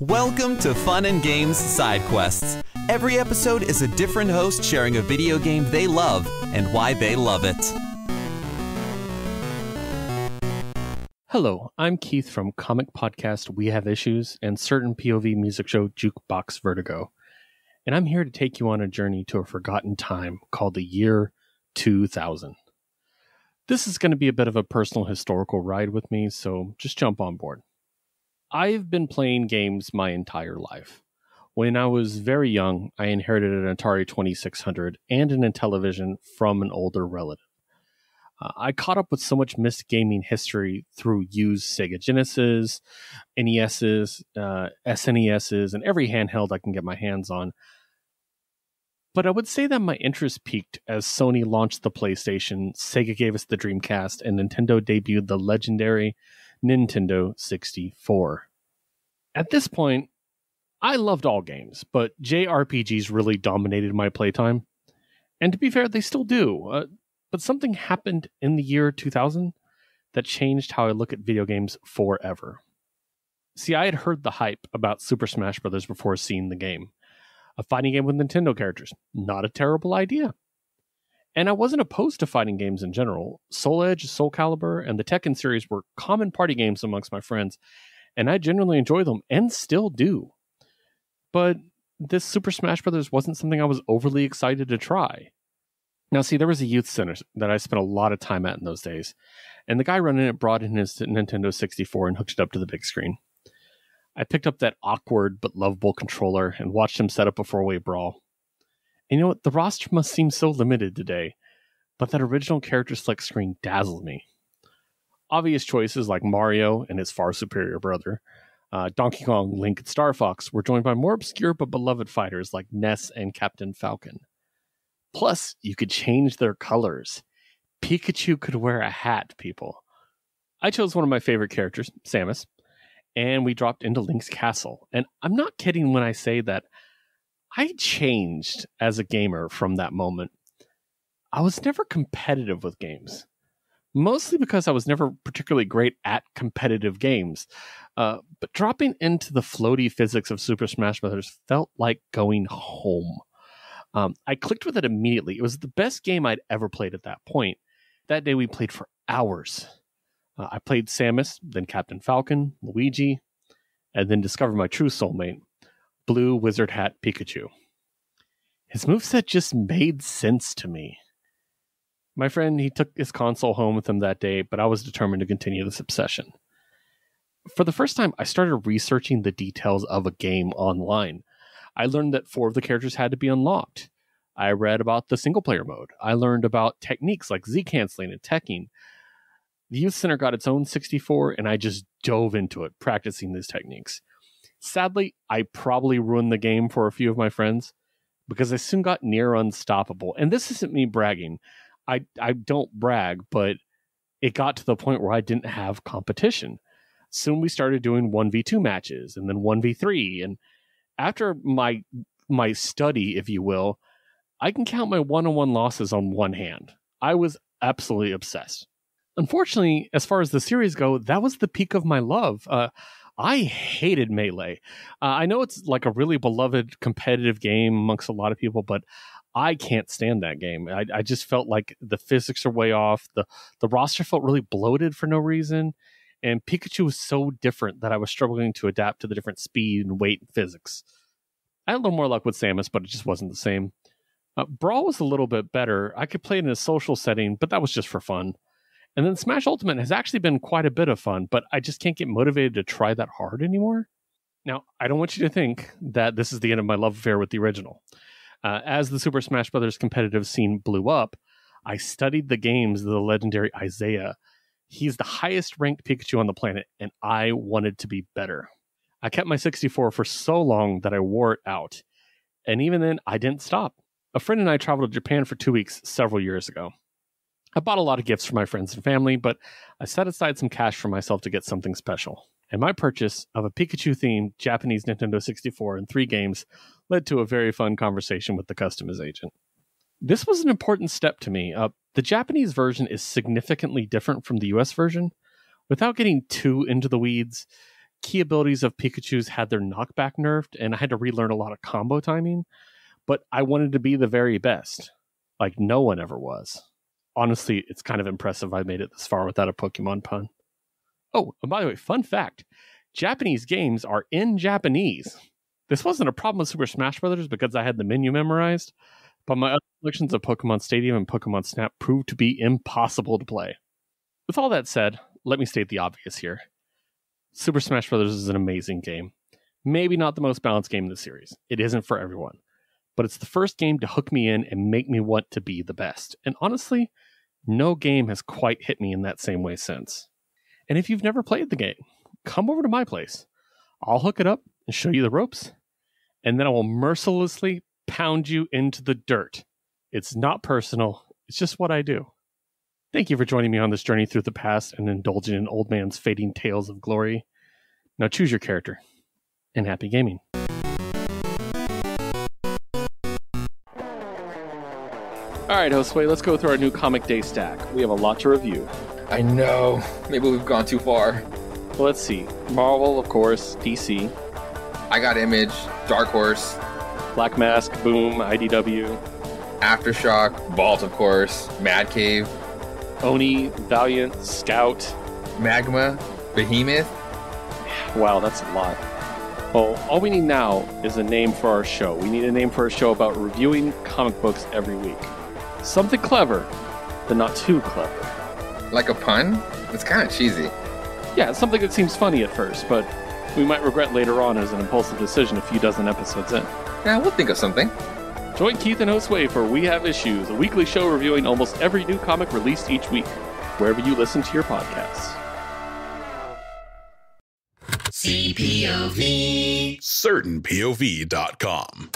Welcome to Fun and Games Side Quests. Every episode is a different host sharing a video game they love and why they love it. Hello, I'm Keith from comic podcast We Have Issues and certain POV music show Jukebox Vertigo. And I'm here to take you on a journey to a forgotten time called the year 2000. This is going to be a bit of a personal historical ride with me, so just jump on board. I've been playing games my entire life. When I was very young, I inherited an Atari 2600 and an Intellivision from an older relative. I caught up with so much missed gaming history through used Sega Genesis, NESs, SNESs, and every handheld I can get my hands on. But I would say that my interest peaked as Sony launched the PlayStation, Sega gave us the Dreamcast, and Nintendo debuted the legendary Nintendo 64. At this point, I loved all games, but JRPGs really dominated my playtime. And to be fair, they still do. But something happened in the year 2000 that changed how I look at video games forever. See, I had heard the hype about Super Smash Bros. Before seeing the game. A fighting game with Nintendo characters. Not a terrible idea. And I wasn't opposed to fighting games in general. Soul Edge, Soul Calibur, and the Tekken series were common party games amongst my friends, and I genuinely enjoy them, and still do. But this Super Smash Bros. Wasn't something I was overly excited to try. Now, see, there was a youth center that I spent a lot of time at in those days, and the guy running it brought in his Nintendo 64 and hooked it up to the big screen. I picked up that awkward but lovable controller and watched him set up a four-way brawl. And you know what? The roster must seem so limited today, but that original character select screen dazzled me. Obvious choices like Mario and his far superior brother, Donkey Kong, Link, and Star Fox were joined by more obscure but beloved fighters like Ness and Captain Falcon. Plus, you could change their colors. Pikachu could wear a hat, people. I chose one of my favorite characters, Samus, and we dropped into Link's castle. And I'm not kidding when I say that I changed as a gamer from that moment. I was never competitive with games, mostly because I was never particularly great at competitive games. But dropping into the floaty physics of Super Smash Bros. Felt like going home. I clicked with it immediately. It was the best game I'd ever played at that point. That day we played for hours. I played Samus, then Captain Falcon, Luigi, and then discovered my true soulmate, Blue Wizard Hat Pikachu. His moveset just made sense to me. My friend, he took his console home with him that day, but I was determined to continue this obsession. For the first time, I started researching the details of a game online. I learned that 4 of the characters had to be unlocked. I read about the single-player mode. I learned about techniques like Z-canceling and teching. The Youth Center got its own 64, and I just dove into it, practicing these techniques. Sadly, I probably ruined the game for a few of my friends because I soon got near unstoppable. And this isn't me bragging. I don't brag, but it got to the point where I didn't have competition. Soon we started doing 1v2 matches and then 1v3. And after my study, if you will, I can count my one-on-one losses on one hand. I was absolutely obsessed. Unfortunately, as far as the series go, that was the peak of my love. I hated Melee. I know it's like a really beloved competitive game amongst a lot of people, but I can't stand that game. I just felt like the physics are way off. The roster felt really bloated for no reason. And Pikachu was so different that I was struggling to adapt to the different speed and weight and physics. I had a little more luck with Samus, but it just wasn't the same. Brawl was a little bit better. I could play it in a social setting, but that was just for fun. And then Smash Ultimate has actually been quite a bit of fun, but I just can't get motivated to try that hard anymore. Now, I don't want you to think that this is the end of my love affair with the original. As the Super Smash Bros. Competitive scene blew up, I studied the games of the legendary Isaiah. He's the highest ranked Pikachu on the planet, and I wanted to be better. I kept my 64 for so long that I wore it out. And even then, I didn't stop. A friend and I traveled to Japan for 2 weeks several years ago. I bought a lot of gifts for my friends and family, but I set aside some cash for myself to get something special. And my purchase of a Pikachu-themed Japanese Nintendo 64 and 3 games led to a very fun conversation with the customs agent. This was an important step to me. The Japanese version is significantly different from the US version. Without getting too into the weeds, key abilities of Pikachu's had their knockback nerfed, and I had to relearn a lot of combo timing, but I wanted to be the very best, like no one ever was. Honestly, it's kind of impressive I made it this far without a Pokemon pun. Oh, and by the way, fun fact, Japanese games are in Japanese. This wasn't a problem with Super Smash Bros. Because I had the menu memorized, but my other collections of Pokemon Stadium and Pokemon Snap proved to be impossible to play. With all that said, let me state the obvious here. Super Smash Bros. Is an amazing game. Maybe not the most balanced game in the series. It isn't for everyone. But it's the first game to hook me in and make me want to be the best. And honestly, no game has quite hit me in that same way since. And if you've never played the game, come over to my place. I'll hook it up and show you the ropes, and then I will mercilessly pound you into the dirt. It's not personal. It's just what I do. Thank you for joining me on this journey through the past and indulging in old man's fading tales of glory. Now choose your character, and happy gaming. All right, Josue, let's go through our new Comic Day stack. We have a lot to review. I know. Maybe we've gone too far. Well, let's see. Marvel, of course. DC. I got Image, Dark Horse, Black Mask, Boom, IDW. Aftershock, Vault, of course, Mad Cave, Oni, Valiant, Scout. Magma, Behemoth. Wow, that's a lot. Well, all we need now is a name for our show. We need a name for our show about reviewing comic books every week. Something clever, but not too clever. Like a pun? It's kind of cheesy. Yeah, it's something that seems funny at first, but we might regret later on as an impulsive decision a few dozen episodes in. Yeah, we'll think of something. Join Keith and Josue for We Have Issues, a weekly show reviewing almost every new comic released each week, wherever you listen to your podcasts. CPOV. CertainPOV.com.